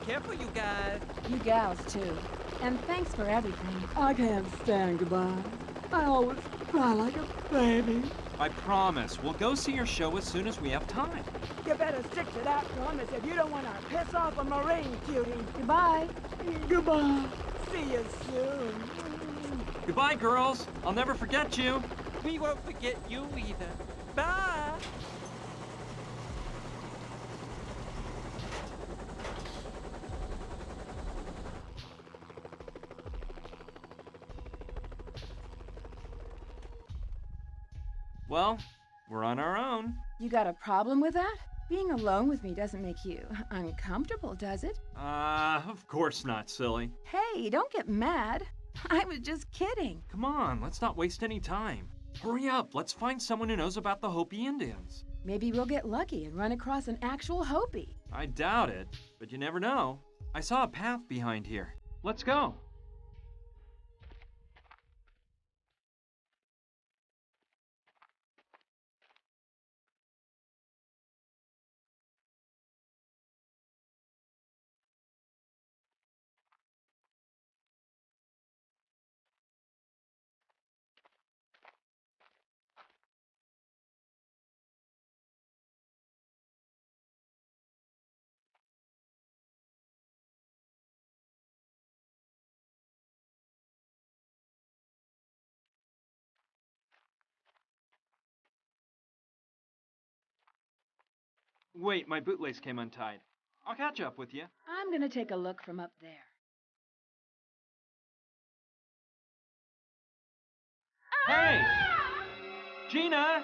Careful, you guys. You gals, too. And thanks for everything. I can't stand goodbye. I always cry like a baby. I promise, we'll go see your show as soon as we have time. You better stick to that promise if you don't want to piss off a Marine, cutie. Goodbye. Goodbye. See you soon. Goodbye, girls. I'll never forget you. We won't forget you either. Bye. Well, we're on our own. You got a problem with that? Being alone with me doesn't make you uncomfortable, does it? Of course not, silly. Hey, don't get mad. I was just kidding. Come on, let's not waste any time. Hurry up, let's find someone who knows about the Hopi Indians. Maybe we'll get lucky and run across an actual Hopi. I doubt it, but you never know. I saw a path behind here. Let's go. Wait, my bootlace came untied. I'll catch up with you. I'm gonna take a look from up there. Hey! Gina!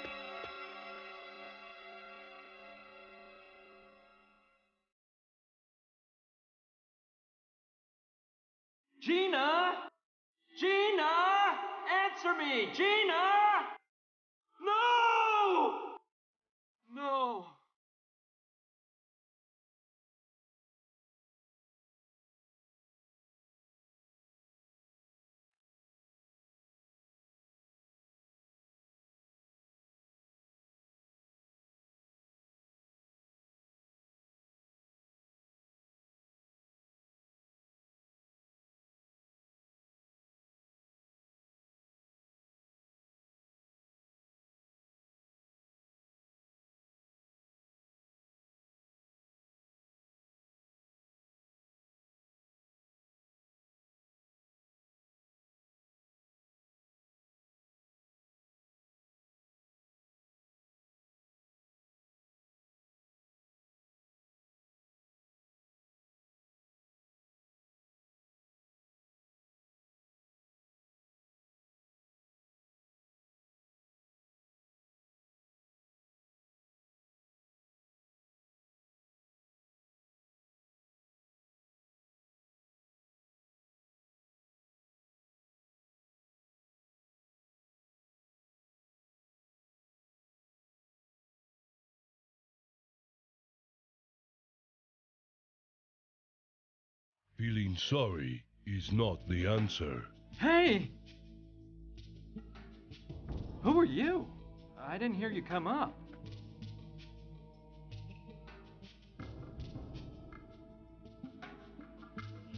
Gina! Gina! Answer me! Gina! No! No! Feeling sorry is not the answer. Hey! Who are you? I didn't hear you come up.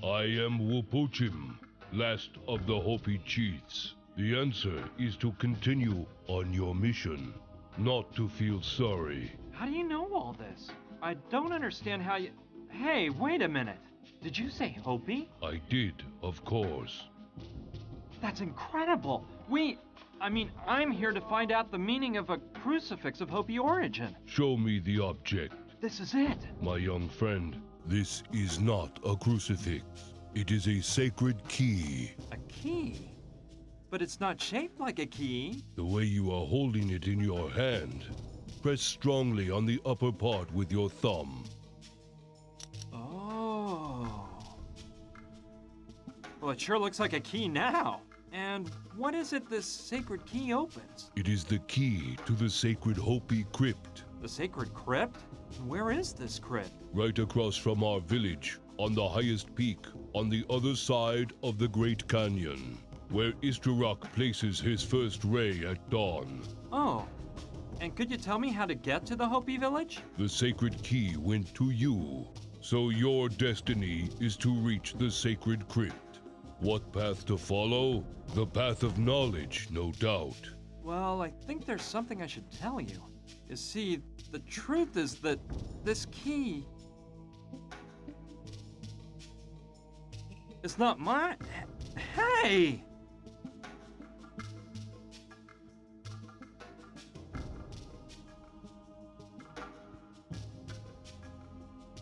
I am Wupuchim, last of the Hopi chiefs. The answer is to continue on your mission, not to feel sorry. How do you know all this? I don't understand how you... Hey, wait a minute. Did you say Hopi? I did, of course. That's incredible. I'm here to find out the meaning of a crucifix of Hopi origin. Show me the object. This is it. My young friend, this is not a crucifix. It is a sacred key. A key? But it's not shaped like a key. The way you are holding it in your hand, press strongly on the upper part with your thumb. Oh. Well, it sure looks like a key now. And what is it this sacred key opens? It is the key to the sacred Hopi crypt. The sacred crypt? Where is this crypt? Right across from our village, on the highest peak, on the other side of the Great Canyon, where Istarok places his first ray at dawn. Oh. And could you tell me how to get to the Hopi village? The sacred key went to you, So your destiny is to reach the sacred crypt. What path to follow? The path of knowledge, no doubt. Well, I think there's something I should tell you. You see, the truth is that this key is not mine. Hey!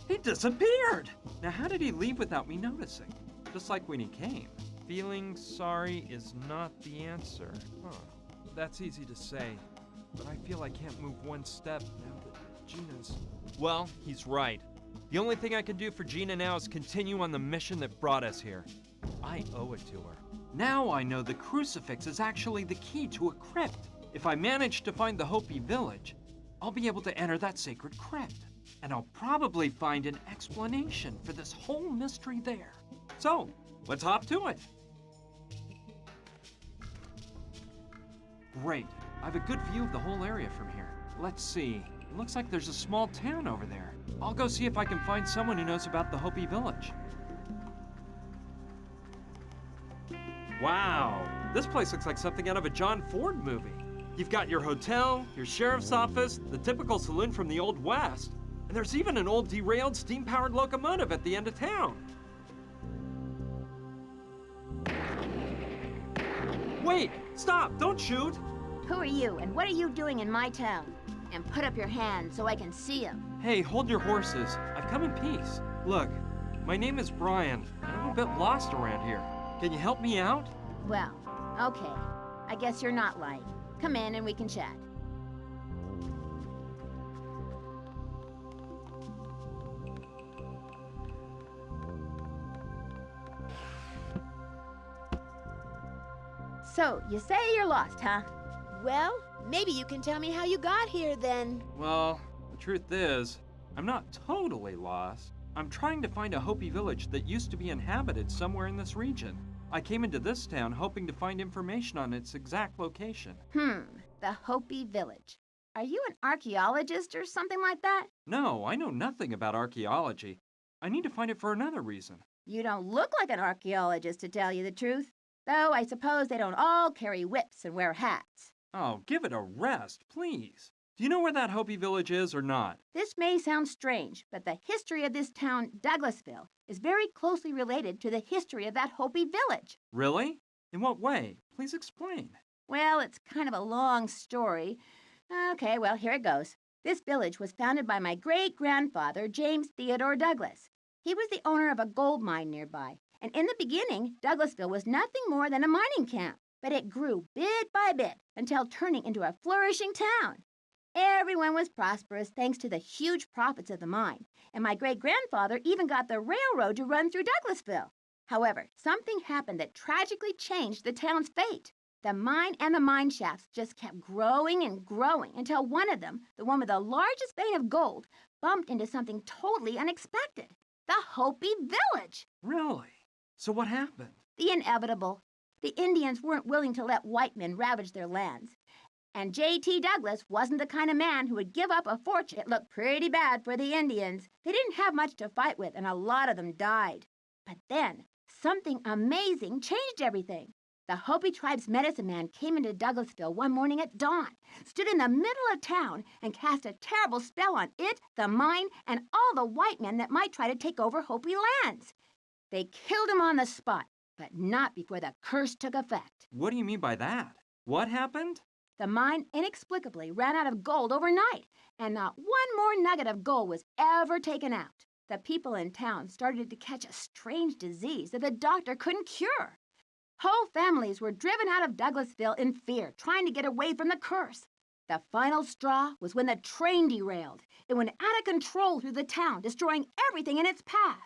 He disappeared! Now, how did he leave without me noticing? Just like when he came. Feeling sorry is not the answer. Huh. That's easy to say, but I feel I can't move one step now that Gina's... Well, he's right. The only thing I can do for Gina now is continue on the mission that brought us here. I owe it to her. Now I know the crucifix is actually the key to a crypt. If I manage to find the Hopi village, I'll be able to enter that sacred crypt. And I'll probably find an explanation for this whole mystery there. So, let's hop to it. Great. I have a good view of the whole area from here. Let's see. It looks like there's a small town over there. I'll go see if I can find someone who knows about the Hopi village. Wow. This place looks like something out of a John Ford movie. You've got your hotel, your sheriff's office, the typical saloon from the Old West, and there's even an old derailed steam-powered locomotive at the end of town. Wait! Stop! Don't shoot! Who are you, and what are you doing in my town? And put up your hand so I can see them. Hey, hold your horses. I've come in peace. Look, my name is Brian, and I'm a bit lost around here. Can you help me out? Well, okay. I guess you're not lying. Come in and we can chat. So, you say you're lost, huh? Well, maybe you can tell me how you got here then. Well, the truth is, I'm not totally lost. I'm trying to find a Hopi village that used to be inhabited somewhere in this region. I came into this town hoping to find information on its exact location. The Hopi village. Are you an archaeologist or something like that? No, I know nothing about archaeology. I need to find it for another reason. You don't look like an archaeologist, to tell you the truth. Though I suppose they don't all carry whips and wear hats. Oh, give it a rest, please. Do you know where that Hopi village is or not? This may sound strange, but the history of this town, Douglasville, is very closely related to the history of that Hopi village. Really? In what way? Please explain. Well, it's kind of a long story. Okay, well, here it goes. This village was founded by my great-grandfather, James Theodore Douglas. He was the owner of a gold mine nearby. And in the beginning, Douglasville was nothing more than a mining camp. But it grew bit by bit until turning into a flourishing town. Everyone was prosperous thanks to the huge profits of the mine. And my great-grandfather even got the railroad to run through Douglasville. However, something happened that tragically changed the town's fate. The mine and the mine shafts just kept growing and growing until one of them, the one with the largest vein of gold, bumped into something totally unexpected. The Hopi village! Really? So what happened? The inevitable. The Indians weren't willing to let white men ravage their lands. And J.T. Douglas wasn't the kind of man who would give up a fortune. It looked pretty bad for the Indians. They didn't have much to fight with, and a lot of them died. But then, something amazing changed everything. The Hopi tribe's medicine man came into Douglasville one morning at dawn, stood in the middle of town, and cast a terrible spell on it, the mine, and all the white men that might try to take over Hopi lands. They killed him on the spot, but not before the curse took effect. What do you mean by that? What happened? The mine inexplicably ran out of gold overnight, and not one more nugget of gold was ever taken out. The people in town started to catch a strange disease that the doctor couldn't cure. Whole families were driven out of Douglasville in fear, trying to get away from the curse. The final straw was when the train derailed. It went out of control through the town, destroying everything in its path.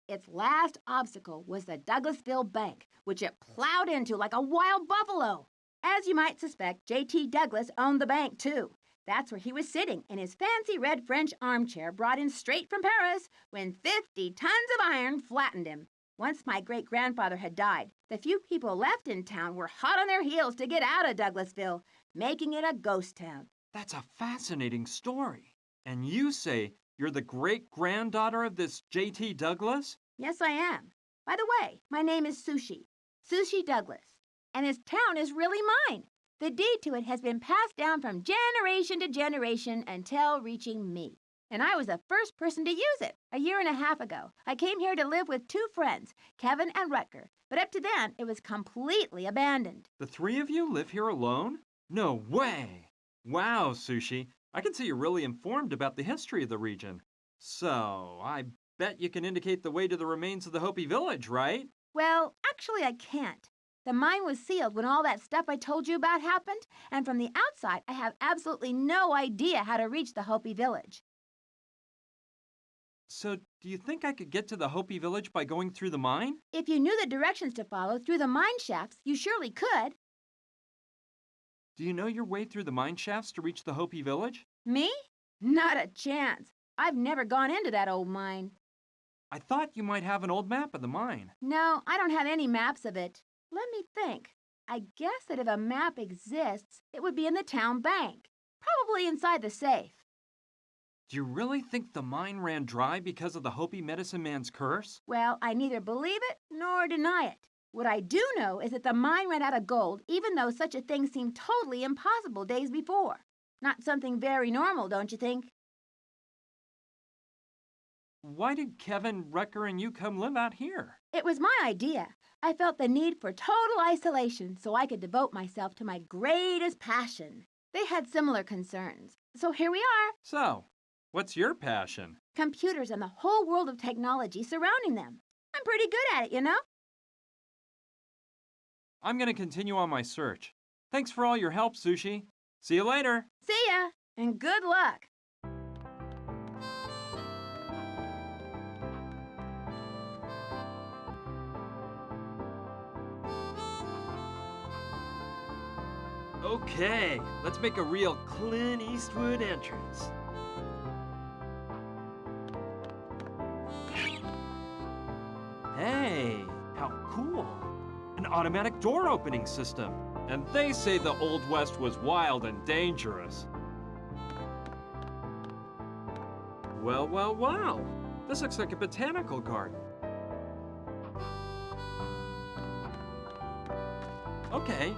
Its last obstacle was the Douglasville Bank, which it plowed into like a wild buffalo. As you might suspect, J.T. Douglas owned the bank, too. That's where he was sitting in his fancy red French armchair brought in straight from Paris when 50 tons of iron flattened him. Once my great-grandfather had died, the few people left in town were hot on their heels to get out of Douglasville, making it a ghost town. That's a fascinating story. And you say You're the great-granddaughter of this J.T. Douglas? Yes, I am. By the way, my name is Sushi. Sushi Douglas. And his town is really mine. The deed to it has been passed down from generation to generation until reaching me. And I was the first person to use it a year and a half ago. I came here to live with 2 friends, Kevin and Rutger. But up to then, it was completely abandoned. The 3 of you live here alone? No way! Wow, Sushi. I can see you're really informed about the history of the region. So, I bet you can indicate the way to the remains of the Hopi village, right? Well, actually, I can't. The mine was sealed when all that stuff I told you about happened, and from the outside, I have absolutely no idea how to reach the Hopi village. So, do you think I could get to the Hopi village by going through the mine? If you knew the directions to follow through the mine shafts, you surely could. Do you know your way through the mine shafts to reach the Hopi village? Me? Not a chance. I've never gone into that old mine. I thought you might have an old map of the mine. No, I don't have any maps of it. Let me think. I guess that if a map exists, it would be in the town bank. Probably inside the safe. Do you really think the mine ran dry because of the Hopi medicine man's curse? Well, I neither believe it nor deny it. What I do know is that the mine ran out of gold, even though such a thing seemed totally impossible days before. Not something very normal, don't you think? Why did Kevin, Rutger, and you come live out here? It was my idea. I felt the need for total isolation so I could devote myself to my greatest passion. They had similar concerns. So here we are. So, what's your passion? Computers and the whole world of technology surrounding them. I'm pretty good at it, you know? I'm going to continue on my search. Thanks for all your help, Sushi. See you later. See ya, and good luck. Okay, let's make a real Clint Eastwood entrance. Hey, how cool. An automatic door opening system. And they say the Old West was wild and dangerous. Well, well, well. This looks like a botanical garden. Okay.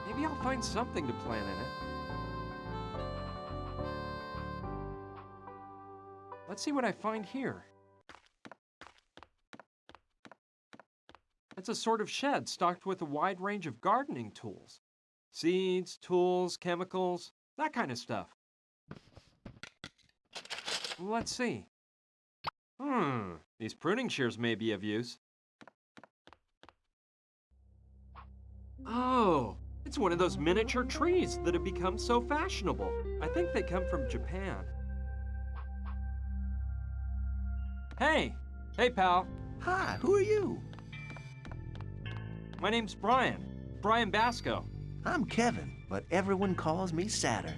Maybe I'll find something to plant in it. Let's see what I find here. It's a sort of shed stocked with a wide range of gardening tools. Seeds, tools, chemicals, that kind of stuff. Let's see. These pruning shears may be of use. Oh, it's one of those miniature trees that have become so fashionable. I think they come from Japan. Hey, pal. Hi, who are you? My name's Brian Basco. I'm Kevin, but everyone calls me Saturn.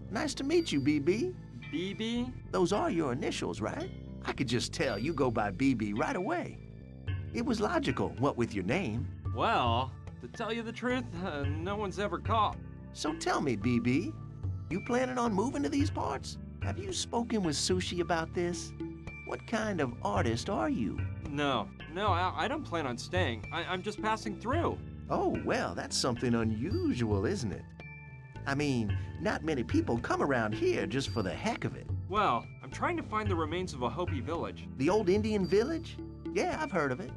Nice to meet you, BB. BB? Those are your initials, right? I could just tell you go by BB right away. It was logical, what with your name. Well, to tell you the truth, no one's ever caught. So tell me, BB, you planning on moving to these parts? Have you spoken with Sushi about this? What kind of artist are you? No, I don't plan on staying. I'm just passing through. Oh, well, that's something unusual, isn't it? I mean, not many people come around here just for the heck of it. Well, I'm trying to find the remains of a Hopi village. The old Indian village? Yeah, I've heard of it.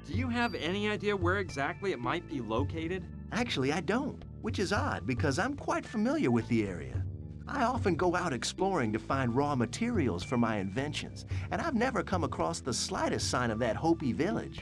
Do you have any idea where exactly it might be located? Actually, I don't, which is odd because I'm quite familiar with the area. I often go out exploring to find raw materials for my inventions, and I've never come across the slightest sign of that Hopi village.